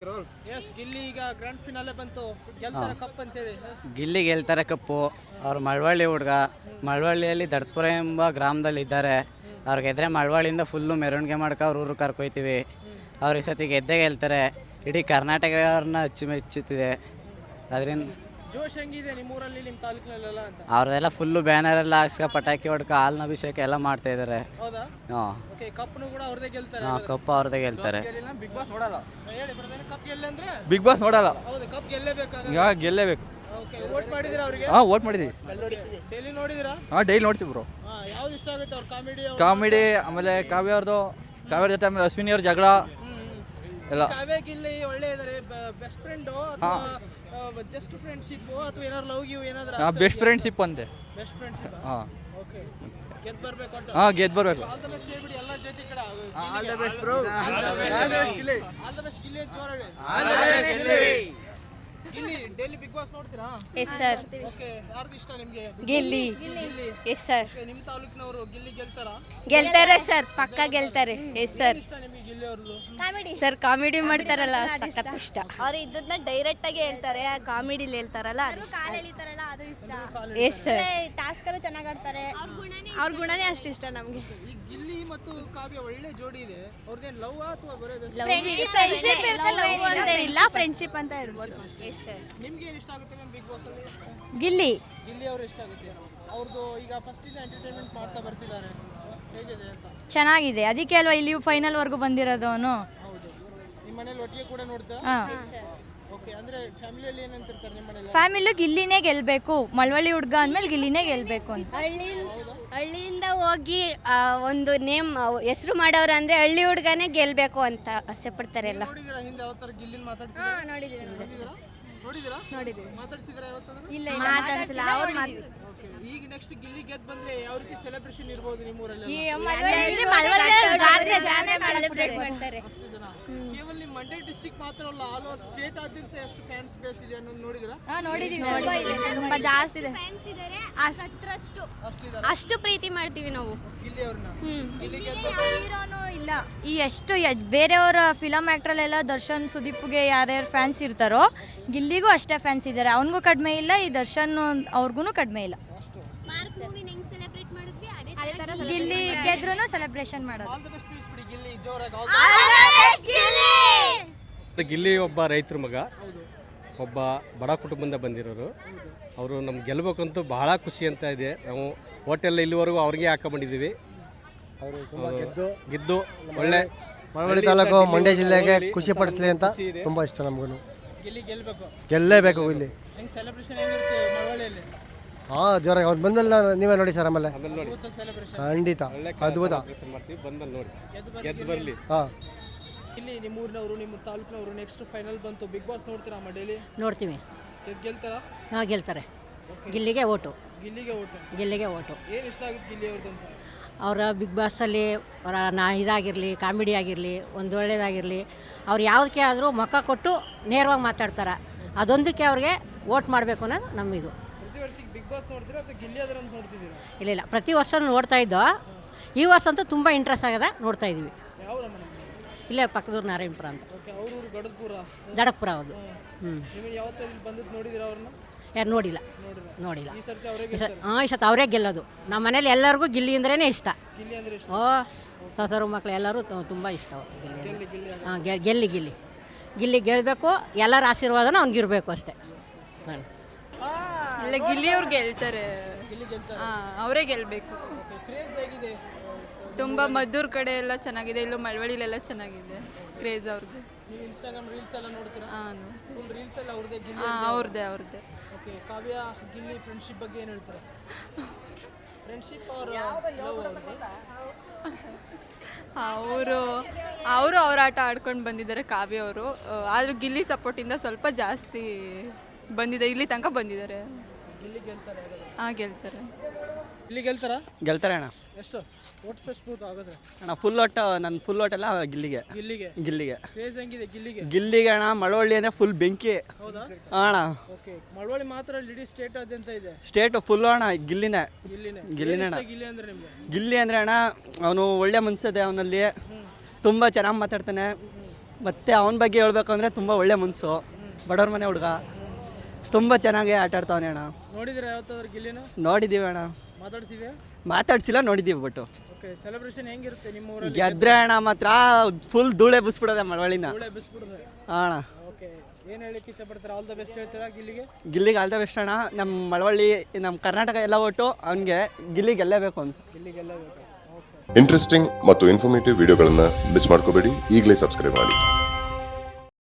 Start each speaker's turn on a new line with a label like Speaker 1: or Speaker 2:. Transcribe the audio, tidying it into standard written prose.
Speaker 1: S Gilli ಈಗ grand finale ಬಂತು, ಗೆಲ್ತಾರೆ ಕಪ್ ಅಂತೇಳಿ.
Speaker 2: ಗಿಲ್ಲಿ ಗೆಲ್ತಾರೆ ಕಪ್ಪು. ಅವ್ರು ಮಳವಳ್ಳಿ ಹುಡುಗ, ಮಳವಳ್ಳಿಯಲ್ಲಿ ದಡ್ಪುರ ಎಂಬ ಗ್ರಾಮದಲ್ಲಿ ಇದ್ದಾರೆ. ಅವ್ರು ಗೆದ್ರೆ ಮಳವಳ್ಳಿಯಿಂದ ಫುಲ್ಲು ಮೆರವಣಿಗೆ ಮಾಡ್ಕೊ ಅವ್ರ ಊರು ಕರ್ಕೊಯ್ತೀವಿ. ಅವ್ರು ಈ ಸತಿ ಗೆದ್ದೇ ಗೆಲ್ತಾರೆ. ಇಡೀ ಕರ್ನಾಟಕವ್ರನ್ನ ಅಚ್ಚುಮೆಚ್ಚುತ್ತಿದೆ. ಅದರಿಂದ
Speaker 1: ಜೋಶ್ ಹೆಂಗಿದೆ ನಿಮ್ಮೂರಲ್ಲಿ, ನಿಮ್ಮ ತಾಲೂಕಿನಲ್ಲೆಲ್ಲ ಅಂತ?
Speaker 2: ಅವ್ರದೆಲ್ಲ ಫುಲ್ಲು ಬ್ಯಾನರ್ ಎಲ್ಲ ಹಾಕ್ಸ್ಕೊ ಪಟಾಕಿ ಹೊಡ್ಕೊ ಹಾಲಿನ ಅಭಿಷೇಕ ಎಲ್ಲ ಮಾಡ್ತಾ ಇದ್ದಾರೆ.
Speaker 1: ಹೌದಾ?
Speaker 2: ಹಾಂ
Speaker 1: ಓಕೆ, ಕಪ್ನು ಕೂಡ ಅವ್ರದೇ ಗೆಲ್ತಾರೆ.
Speaker 2: ಹಾಂ, ಕಪ್ಪು ಅವ್ರದ್ದೇ ಗೆಲ್ತಾರೆ.
Speaker 3: ಬಿಗ್ ಬಾಸ್ ನೋಡಲ್ಲ.
Speaker 1: ಹೇಳಿ ಬ್ರದರ್, ಕಪ್ ಗೆಲ್ಲ ಅಂದ್ರೆ?
Speaker 3: ಬಿಗ್ ಬಾಸ್ ನೋಡಲ್ಲ.
Speaker 1: ಹೌದು, ಕಪ್ ಗೆಲ್ಲೇಬೇಕಾಗ.
Speaker 3: ಈಗ ಗೆಲ್ಲೇಬೇಕು.
Speaker 1: ಓಕೆ, ವೋಟ್ ಮಾಡಿದಿರಾ ಅವ್ರಿಗೆ?
Speaker 3: ಹಾಂ, ವೋಟ್ ಮಾಡಿದ್ದೀವಿ.
Speaker 1: ಡೈಲಿ ನೋಡಿದಿರಾ?
Speaker 3: ಹಾಂ, ಡೈಲಿ ನೋಡ್ತೀವಿ ಬ್ರೋ.
Speaker 1: ಯಾವ್ದು ಇಷ್ಟ ಆಗುತ್ತೆ ಅವ್ರ
Speaker 3: ಕಾಮಿಡಿ, ಆಮೇಲೆ ಕಾವ್ಯ ಅವ್ರ ಜೊತೆ, ಆಮೇಲೆ ಅಶ್ವಿನಿ ಅವ್ರ ಜಗಳ ಎಲ್ಲ.
Speaker 1: ಕಾವ್ಯ ಗಿಲ್ಲಿ ಒಳ್ಳೆ ಇದಾರೆ. ಬೆಸ್ಟ್ ಫ್ರೆಂಡು ಅಥವಾ ಜಸ್ಟ್ ಫ್ರೆಂಡ್ಶಿಪ್ ಅಥವಾ ಏನಾದ್ರು ಲವ್ ಗಿವ್ ಏನಾದ್ರು?
Speaker 3: ಬೆಸ್ಟ್ ಫ್ರೆಂಡ್ಶಿಪ್ ಅಂತೆ.
Speaker 1: Best friendship.
Speaker 3: ಹಾಂ,
Speaker 1: ಓಕೆ, ಗೆದ್ದು ಬರ್ಬೇಕು ಅಂತ.
Speaker 3: ಹಾಂ, ಗೆದ್ದು ಬರಬೇಕು.
Speaker 1: ಆಲ್ ದ ಬೆಸ್ಟ್ ಹೇಳ್ಬಿಡಿ ಎಲ್ಲ ಜೊತೆ ಕಡೆ.
Speaker 3: All the best bro.
Speaker 1: All the best Gilli ಅಂತ ಜೋರಾಗಿ. ಗಿಲ್ಲಿ ಡೈಲಿ ಬಿಗ್ ಬಾಸ್ ನೋಡ್ತೀರಾ?
Speaker 4: Yes sir.
Speaker 1: ಓಕೆ, ಯಾರ್ದು ಇಷ್ಟ ನಿಮಗೆ?
Speaker 4: Gilli.
Speaker 1: Gilli.
Speaker 4: Yes sir.
Speaker 1: Okay, ನಿಮ್ಮ ತಾಲೂಕಿನವರು ಗಿಲ್ಲಿ ಗೆಲ್ತಾರಾ?
Speaker 4: ಗೆಲ್ತಾರೆ ಸರ್, ಪಕ್ಕ ಗೆಲ್ತಾರೆ. Yes sir.
Speaker 1: ಇಷ್ಟ ನಿಮಗೆ ಗಿಲ್ಲಿ ಅವ್ರದ್ದು?
Speaker 4: ಸರ್ ಕಾಮಿಡಿ ಮಾಡ್ತಾರಲ್ಲ, ಸಖತ್ ಇಷ್ಟ.
Speaker 5: ಅವ್ರು ಇದನ್ನ ಡೈರೆಕ್ಟ್ ಆಗಿ ಹೇಳ್ತಾರೆ, ಕಾಮಿಡಿಲಿ ಹೇಳ್ತಾರಲ್ಲ ಅದು ಎಸ್ ಸರ್.
Speaker 6: ಟಾಸ್ಕ್ ಅಲ್ಲೂ ಚೆನ್ನಾಗಿ ಆಡ್ತಾರೆ. ಅವ್ರ ಗುಣನೇ ಅಷ್ಟು ಇಷ್ಟ ನಮಗೆ.
Speaker 1: ಈ ಗಿಲ್ಲಿ ಮತ್ತು ಕಾವ್ಯ ಒಳ್ಳೆ ಜೋಡಿ ಇದೆ. ಅವ್ರದ್ದೇನು ಲವ್ ಅಥವಾ ಬರೇ ಬೆಸ್ಟ್?
Speaker 6: ಫ್ರೆಂಡ್ಶಿಪ್ ಇರುತ್ತೆ, ಲವ್ ಅಂತೇನಿಲ್ಲ, ಫ್ರೆಂಡ್ಶಿಪ್ ಅಂತ ಹೇಳ್ಬೋದು.
Speaker 1: ನಿಮ್ಗೆ ಏನು ಇಷ್ಟ ಆಗುತ್ತೆ ಮ್ಯಾಮ್ ಬಿಗ್ ಬಾಸ್ ಅಲ್ಲಿ?
Speaker 4: ಗಿಲ್ಲಿ.
Speaker 1: ಗಿಲ್ಲಿ ಅವರು ಇಷ್ಟ ಆಗುತ್ತೆ. ಅವ್ರದ್ದು ಈಗ ಫಸ್ಟ್ ಇಂದ ಎಂಟರ್ಟೈನ್ಮೆಂಟ್ ಮಾಡ್ತಾ ಬರ್ತಿದ್ದಾರೆ, ಹೇಗಿದೆ ಅಂತ?
Speaker 4: ಚೆನ್ನಾಗಿದೆ, ಅದಕ್ಕೆ ಅಲ್ವಾ ಇಲ್ಲಿ ಫೈನಲ್ವರೆಗೂ ಬಂದಿರೋದು ಅವನು.
Speaker 1: ಹೌದು. ನಿಮ್ಮ ಮನೇಲಿ ಒಟ್ಟಿಗೆ ಕೂಡ ನೋಡ್ತಾ?
Speaker 4: ಹಾಂ,
Speaker 1: ಓಕೆ, ಅಂದ್ರೆ ಫ್ಯಾಮಿಲಿಯಲ್ಲಿ ಏನಂತಿರ್ತಾರೆ ನಿಮ್ಮ ಮನೇಲಿ?
Speaker 4: ಫ್ಯಾಮಿಲಿ ಗಿಲ್ಲಿನೇ ಗೆಲ್ಬೇಕು, ಮಳವಳ್ಳಿ ಹುಡುಗ ಅಂದ್ಮೇಲೆ ಗಿಲ್ಲಿನೇ ಗೆಲ್ಬೇಕು ಅಂತ.
Speaker 6: ಹಳ್ಳಿಯಿಂದ ಹೋಗಿ ಒಂದು ನೇಮ್ ಹೆಸರು ಮಾಡೋರು ಅಂದ್ರೆ ಹಳ್ಳಿ ಹುಡುಗನೇ ಗೆಲ್ಬೇಕು ಅಂತ ಆಸೆ ಪಡ್ತಾರೆ ಎಲ್ಲ.
Speaker 1: ನೋಡಿದಿರಾ ಹಿಂದೆ ಯಾವ ತರ ಗಿಲ್ಲಿನ ಮಾತಾಡ್ಸಿದ್ರು? ನೋಡಿದಿರಾ? ಮಾತಾಡ್ಸಿದ್ರೆ ಯಾವತ್ತಾದ್ರೂ?
Speaker 4: ಇಲ್ಲ
Speaker 6: ಮಾತಾಡ್ಸಿಲ್ಲ ಅವ್ರು.
Speaker 1: ಓಕೆ, ಈಗ ನೆಕ್ಸ್ಟ್ ಗಿಲ್ಲಿ ಗೆದ್ದು ಬಂದ್ರೆ ಯಾವ ರೀತಿ ಸೆಲೆಬ್ರೇಷನ್ ಇರ್ಬೋದು ನಿಮ್ಮೂರಲ್ಲಿ? ಅಷ್ಟು ಜನ ಕೇವಲ ನಿಮ್ಮ ಮಂಡ್ಯ ಡಿಸ್ಟ್ರಿಕ್ಟ್ ಮಾತ್ರ ಅಲ್ಲ, ಆಲ್ ಓವರ್ ಸ್ಟೇಟ್ ಆದ್ಯಂತ ಎಷ್ಟು ಫ್ಯಾನ್ಸ್ ಬೇಸ್ ಇದೆ ಅನ್ನೋದು ನೋಡಿದಿರಾ?
Speaker 6: ತುಂಬಾ ಜಾಸ್ತಿ ಇದೆ.
Speaker 1: ಅಷ್ಟಿದ್ದಾರೆ.
Speaker 6: ಅಷ್ಟು ಪ್ರೀತಿ ಮಾಡ್ತೀವಿ ನಾವು
Speaker 1: ಗಿಲ್ಲಿ ಅವ್ರನ್ನ. ಗಿಲ್ಲಿ ಗೆದ್ದು
Speaker 4: ಹೀರೋನು ಇಲ್ಲ. ಈ ಎಷ್ಟು ಬೇರೆಯವರ ಫಿಲಮ್ ಆ್ಯಕ್ಟ್ರಲ್ಲೆಲ್ಲ ದರ್ಶನ್ ಸುದೀಪ್ಗೆ ಯಾರ್ಯಾರು ಫ್ಯಾನ್ಸ್ ಇರ್ತಾರೋ, ಗಿಲ್ಲಿಗೂ ಅಷ್ಟೇ ಫ್ಯಾನ್ಸ್ ಇದ್ದಾರೆ. ಅವನಿಗೂ ಕಡಿಮೆ ಇಲ್ಲ, ಈ ದರ್ಶನ್ ಅವ್ರಿಗೂ ಕಡಿಮೆ ಇಲ್ಲ. ಗಿಲ್ಲಿ ಗೆದ್ರೂ ಸೆಲೆಬ್ರೇಷನ್ ಮಾಡೋದು.
Speaker 1: ಆಲ್ ದ ಬೆಸ್ಟ್ ತಿಳಿಸ್ಬಿಡಿ ಗಿಲ್ಲಿ ಜೋರಾಗಿ.
Speaker 7: ಗಿಲ್ಲಿ ಒಬ್ಬ ರೈತರ ಮಗ, ಒಬ್ಬ ಬಡ ಕುಟುಂಬದಿಂದ ಬಂದಿರೋರು. ಅವರು ನಮ್ಗೆ ಗೆಲ್ಲಬೇಕಂತೂ ಬಹಳ ಖುಷಿ ಅಂತ ಇದೆ. ನಾವು ಹೋಟೆಲ್ ಇಲ್ಲಿವರೆಗೂ ಅವ್ರಿಗೆ ಹಾಕೊಂಡ್ಬಂದಿದ್ದೀವಿ. ಅವರು ಗೆದ್ದು ಒಳ್ಳೆ
Speaker 8: ಮಳವಳ್ಳಿ ತಾಲೂಕು ಮಂಡ್ಯ ಜಿಲ್ಲೆಗೆ ಖುಷಿ ಪಡಿಸ್ಲಿ ಅಂತ ತುಂಬ ಇಷ್ಟ ನಮಗೂ.
Speaker 1: ಗಿಲ್ಲಿ ಗೆಲ್ಬೇಕು,
Speaker 8: ಗೆಲ್ಲೇಬೇಕು ಇಲ್ಲಿ.
Speaker 1: ಹೆಂಗ್ ಸೆಲೆಬ್ರೇಷನ್ ಹೆಂಗಿರುತ್ತೆ ಮಳವಳ್ಳಿಯಲ್ಲಿ?
Speaker 8: ಹಾಂ, ಜೋರಾಗಿ ಅವ್ರು ಬಂದಲ್ಲ, ನೀವೇ ನೋಡಿ ಸರ್. ಆಮೇಲೆ
Speaker 7: ನೋಡಿ
Speaker 1: ಸೆಲೆಬ್ರೇಷನ್
Speaker 8: ಖಂಡಿತ ಅದ್ಭುತ.
Speaker 7: ಮಾಡ್ತೀವಿ, ಬಂದಲ್ಲಿ ನೋಡಿ ಗೆದ್ದು ಬರಲಿ.
Speaker 8: ಹಾಂ,
Speaker 1: ಇಲ್ಲಿ ನಿಮ್ಮ ಊರಿನವರು, ನಿಮ್ಮ ತಾಲೂಕಿನವರು ನೆಕ್ಸ್ಟ್ ಫೈನಲ್ ಬಂತು, ಬಿಗ್ ಬಾಸ್ ನೋಡ್ತೀರಾ ಅಮ್ಮ ಡೈಲಿ?
Speaker 9: ನೋಡ್ತೀವಿ.
Speaker 1: ಗೆಲ್ತಾರಾ?
Speaker 9: ಹಾಂ, ಗೆಲ್ತಾರೆ. ಗಿಲ್ಲಿಗೆ ಓಟು.
Speaker 1: ಗಿಲ್ಲಿಗೆ ಓಟು.
Speaker 9: ಗಿಲ್ಲಿಗೆ ಓಟು.
Speaker 1: ಏನು ಇಷ್ಟ ಆಗುತ್ತೆ ಗಿಲ್ಲಿ ಅವ್ರದ್ದು ಅಂತ?
Speaker 9: ಅವರ ಬಿಗ್ ಬಾಸಲ್ಲಿ ಅವರ ಇದಾಗಿರಲಿ, ಕಾಮಿಡಿ ಆಗಿರಲಿ, ಒಂದು ಒಳ್ಳೇದಾಗಿರಲಿ, ಅವ್ರು ಯಾವುದಕ್ಕೆ ಆದರೂ ಮುಖ ಕೊಟ್ಟು ನೇರವಾಗಿ ಮಾತಾಡ್ತಾರೆ. ಅದೊಂದಕ್ಕೆ ಅವ್ರಿಗೆ ವೋಟ್ ಮಾಡಬೇಕು ಅನ್ನೋದು ನಮಗಿದು.
Speaker 1: ಪ್ರತಿ ವರ್ಷಕ್ಕೆ ಬಿಗ್ ಬಾಸ್ ನೋಡ್ತೀರಾ ಅಥವಾ ಗಿಲ್ಲಿ ಅದರ ಅಂತ ನೋಡ್ತಿದ್ದೀರಾ?
Speaker 9: ಇಲ್ಲ, ಪ್ರತಿ ವರ್ಷ ನೋಡ್ತಾ ಇದ್ದೋ. ಈ ವರ್ಷ ಅಂತೂ ತುಂಬ ಇಂಟ್ರೆಸ್ಟ್ ಆಗದ ನೋಡ್ತಾ ಇದ್ದೀವಿ.
Speaker 1: ಯಾವ ಮನೆ?
Speaker 9: ಇಲ್ಲೇ ಪಕ್ಕದೂರು ನಾರಾಯಣಪುರ ಅಂತ.
Speaker 1: ಓಕೆ, ಅವ್ರ ಊರು ಗಡದಪುರ.
Speaker 9: ಜಡಪುರ ಅವ್ರದ್ದು.
Speaker 1: ನಿಮಗೆ ಯಾವತ್ತೂ ಇಲ್ಲಿ ಬಂದಿದ್ದು ನೋಡಿದಿರಾ ಅವ್ರನ್ನ?
Speaker 9: ಯಾರು ನೋಡಿಲ್ಲ.
Speaker 1: ಈ ಸರ್ತಿ ಅವರೇ
Speaker 9: ಹಾಂ, ಈ ಸತ ಅವರೇ ಗೆಲ್ಲೋದು. ನಮ್ಮ ಮನೇಲಿ ಎಲ್ಲರಿಗೂ ಗಿಲ್ಲಿ ಅಂದ್ರೇ ಇಷ್ಟ.
Speaker 1: ಗಿಲ್ಲಿ ಅಂದ್ರೆ ಇಷ್ಟ.
Speaker 9: ಸೊಸರು ಮಕ್ಕಳು ಎಲ್ಲರೂ ತುಂಬ ಇಷ್ಟ ಗಿಲ್ಲಿ. ಹಾಂ, ಗಿಲ್ಲಿ ಗೆಲ್ಲಬೇಕು. ಎಲ್ಲರ ಆಶೀರ್ವಾದನ ಅವ್ನಿಗಿರಬೇಕು ಅಷ್ಟೇ.
Speaker 5: ಇಲ್ಲ, ಗಿಲ್ಲಿ ಅವ್ರು ಗೆಲ್ತಾರೆ.
Speaker 1: ಗಿಲ್ಲಿ ಗೆಲ್ತಾರೆ.
Speaker 5: ಅವರೇ ಗೆಲ್ಲಬೇಕು.
Speaker 1: ಓಕೆ, ಕ್ರೇಜ್ ಹೇಗಿದೆ?
Speaker 5: ತುಂಬ ಮದ್ದೂರು ಕಡೆ ಎಲ್ಲ ಚೆನ್ನಾಗಿದೆ, ಇಲ್ಲೂ ಮಳವಳ್ಳಿಲೆಲ್ಲ ಚೆನ್ನಾಗಿದೆ ಕ್ರೇಜ್ ಅವ್ರಿಗೆ.
Speaker 1: ನೀವು ಇನ್ಸ್ಟಾಗ್ರಾಮ್ ರೀಲ್ಸ್ ಎಲ್ಲ ನೋಡ್ತೀರಾ?
Speaker 5: ಹಾಂ,
Speaker 1: ಫುಲ್ ರೀಲ್ಸ್ ಎಲ್ಲ ಅವ್ರದ್ದೇ ಗಿಲ್ಲಿ?
Speaker 5: ಅವ್ರದ್ದೇ.
Speaker 1: ಓಕೆ, ಕಾವ್ಯ ಗಿಲ್ಲಿ ಫ್ರೆಂಡ್ಶಿಪ್ ಬಗ್ಗೆ ಏನು ಹೇಳ್ತಾರೆ? ಫ್ರೆಂಡ್ಶಿಪ್ ಅವರು
Speaker 5: ಅವ್ರ ಆಟ ಆಡ್ಕೊಂಡು ಬಂದಿದ್ದಾರೆ ಕಾವ್ಯ ಅವರು. ಆದರೂ ಗಿಲ್ಲಿ ಸಪೋರ್ಟಿಂದ ಸ್ವಲ್ಪ ಜಾಸ್ತಿ ಬಂದಿದೆ, ಇಲ್ಲಿ ತನಕ ಬಂದಿದ್ದಾರೆ.
Speaker 1: ಗಿಲ್ಲಿ ಗೆಲ್ತಾರೆ?
Speaker 5: ಹಾಂ, ಗೆಲ್ತಾರೆ.
Speaker 1: ಗಿಲ್ಲಿ ಗೆಲ್ತಾರಾ?
Speaker 2: ಗೆಲ್ತಾರೆ ಅಣ್ಣ.
Speaker 1: ಎಷ್ಟು ಓಟ್ಸ್ ಎಷ್ಟು ಆಗುತ್ತೆ
Speaker 2: ಅಣ್ಣ? ಫುಲ್ ಓಟ್, ನನ್ನ ಫುಲ್ ಓಟೆಲ್ಲ ಗಿಲ್ಲಿಗೆ.
Speaker 1: ಗಿಲ್ಲಿಗೆ ಕ್ರೇಜ್ ಹೆಂಗಿದೆ ಗಿಲ್ಲಿಗೆ?
Speaker 2: ಗಿಲ್ಲಿಗೆ ಅಣ್ಣ, ಮಳವಳ್ಳಿ ಅಂದರೆ ಫುಲ್ ಬೆಂಕಿ.
Speaker 1: ಹೌದಾ?
Speaker 2: ಅಣ್ಣ,
Speaker 1: ಓಕೆ, ಮಳವಳ್ಳಿ ಮಾತ್ರ ಇಡೀ ಸ್ಟೇಟ್ ಆದ್ಯಂತ ಇದೆ.
Speaker 2: ಸ್ಟೇಟು ಫುಲ್ ಅಣ್ಣ ಗಿಲ್ಲಿನೇ ಅಣ್ಣ.
Speaker 1: ಗಿಲ್ಲಿ ಅಂದ್ರೆ ನಿಮಗೆ?
Speaker 2: ಗಿಲ್ಲಿ ಅಂದರೆ ಅಣ್ಣ, ಅವನು ಒಳ್ಳೆ ಮನ್ಸಿದೆ ಅವನಲ್ಲಿ, ತುಂಬ ಚೆನ್ನಾಗಿ ಮಾತಾಡ್ತಾನೆ.
Speaker 1: ಮತ್ತು ಅವನ ಬಗ್ಗೆ ಹೇಳ್ಬೇಕು ಅಂದರೆ ತುಂಬ ಒಳ್ಳೆ ಮನಸ್ಸು, ಬಡವ್ರ ಮನೆ ಹುಡುಗ, ತುಂಬ ಚೆನ್ನಾಗಿ ಆಟ ಆಡ್ತಾವನೆ ಅಣ್ಣ.
Speaker 10: ನೋಡಿದ್ರೆ ಯಾವತ್ತಾದ್ರೂ ಗಿಲ್ಲಿನ
Speaker 1: ನೋಡಿದ್ದೀವಿ ಅಣ್ಣ, ಮಾತಾಡ್ಸಿಲ್ಲ, ನೋಡಿದ್ದೀವಿ. ಬಟ್ಟು
Speaker 10: ಓಕೆ, ಸೆಲೆಬ್ರೇಷನ್ ಹೆಂಗಿರುತ್ತೆ ನಿಮ್ಮ ಊರಲ್ಲಿ?
Speaker 1: ಗೆದ್ರೆ ಅಣ್ಣ ಮಾತ್ರ ಫುಲ್ ಧೂಳೆ ಬಿಸ್ಬಿಡೋದೆ ಮಳವಳ್ಳಿನ. ಅಣ್ಣ
Speaker 10: ಓಕೆ, ಏನು ಹೇಳಕ್ಕೆ ಇಷ್ಟಪಡ್ತಾರೆ? ಆಲ್ ದ ಬೆಸ್ಟ್ ಹೇಳ್ತೀರಾ ಗಿಲ್ಲಿಗೆ?
Speaker 1: ಗಿಲ್ಲಿಗೆ ಆಲ್ ದ ಬೆಸ್ಟ್ ಅಣ್ಣ. ನಮ್ಮ ಮಳವಳ್ಳಿ, ನಮ್ಮ ಕರ್ನಾಟಕ ಎಲ್ಲ ಒಟ್ಟು ಅವನಿಗೆ ಗಿಲ್ಲಿ ಗೆಲ್ಲೇಬೇಕು ಅಂತ.
Speaker 10: ಗಿಲ್ಲಿಗೆಲ್ಲ ಬೇಕು.
Speaker 11: ಇಂಟ್ರೆಸ್ಟಿಂಗ್ ಮತ್ತು ಇನ್ಫಾರ್ಮೇಟಿವ್ ವಿಡಿಯೋಗಳನ್ನು ಮಿಸ್ ಮಾಡ್ಕೋಬೇಡಿ. ಈಗಲೇ ಸಬ್ಸ್ಕ್ರೈಬ್ ಮಾಡಿ.